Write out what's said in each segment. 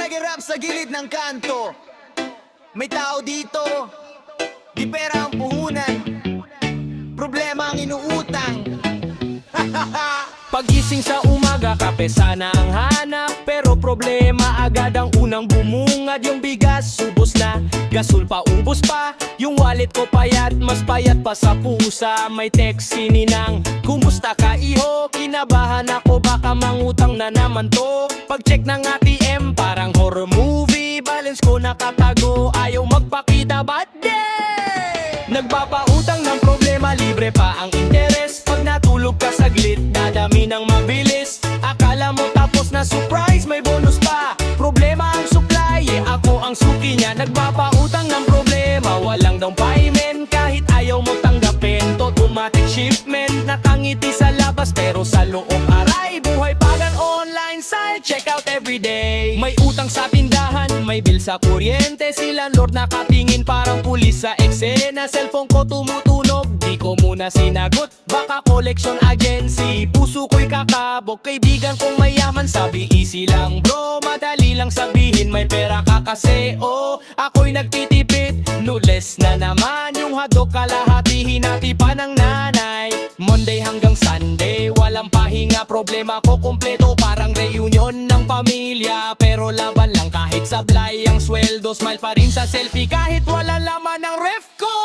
reggae rap sa gilid ng kanto. May tao dito, di pera ang puhunan, problema ang inuutang. Pagising sa umaga, kape sana ang hanap. Pero problema agad ang unang bumungad. Yung bigas, ubos na, gasol pa, ubos pa. Yung wallet ko payat, mas payat pa sa pusa. May text si Ninang, kumusta ka iho? Kinabahan ako, baka mangutang na naman to. Pag-check ng ATM, parang horror movie. Balance ko nakatago, ayaw magpakita, but nagpapautang ng problema, libre pa ang interes. Pag natulog ka saglit, dadami ng mabilis. Akala mo tapos na surprise, may bonus pa. Problema ang supply, ako ang suki niya. Nagpapautang ng problema, walang down payment. Kahit ayaw mo tanggapin, to automatic shipment. Nakangiti sa labas pero sa loob aray. Buhay pagan online site, check out everyday. May utang sa tindahan, may bill sa kuryente. Si landlord nakatingin parang pulis sa eksena. Cellphone ko tumutunog, di ko muna sinagot. Baka collection agency, puso ko'y kakabog. Kaibigan kong mayaman, sabi easy lang bro. Madali lang sabihin may pera ka kasi oh. Ako'y nagtitipid, nules na naman. Yung hadok kalahati, hinati pa ng nanay. Monday hanggang Sunday, walang pahinga. Problema ko kumpleto, parang reunion ng pamilya. Pero laban lang kahit sablay ang sweldo. Smile pa rin sa selfie kahit wala laman ng ref ko.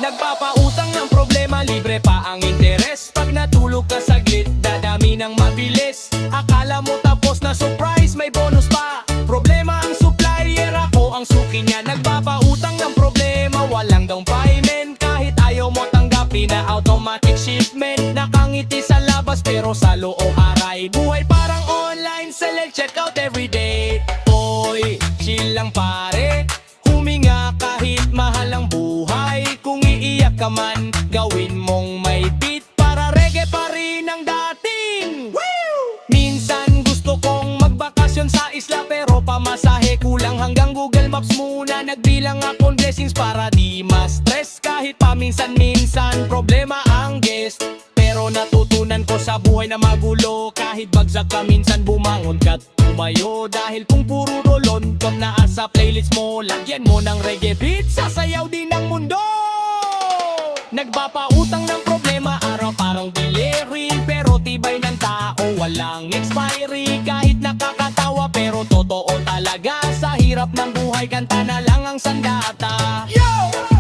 Nagpapautang ng problema, libre pa ang interes. Pag natulog ka saglit, dadami ng mabilis. Akala mo tapos na surprise, may bonus pa. Problema ang supplier, ako ang suki niya. Nagpapautang ng problema, walang down payment. Kahit ayaw mo tanggapin na automatic shipment. Nakangiti sa labas pero sa loob aray. Buhay parang online, select checkout everyday. Oy, chill lang pare, huminga kahit mahal ang buhay. Kung iiyak ka man, gawin mong may beat para reggae pa rin ang dating. Woo! Minsan gusto kong magbakasyon sa isla pero pamasahe kulang. Hanggang Google Maps muna, nagbilang akong blessings para di ma-stress. Kahit paminsan-minsan, problema ang guest. Pero natutunan ko sa buhay na magulo. Kahit bagsak ka minsan, bumangon ka't tumayo. Dahil kung puro rolon kung naasa playlist mo, lagyan mo ng reggae beat, sasayaw din ang mundo. Nagpapautang ng problema, araw parang delivery. Pero tibay ng tao, walang expiry. Kahit nakakatawa pero totoo talaga. Sa hirap ng buhay, kanta na lang ang sandata. Yo!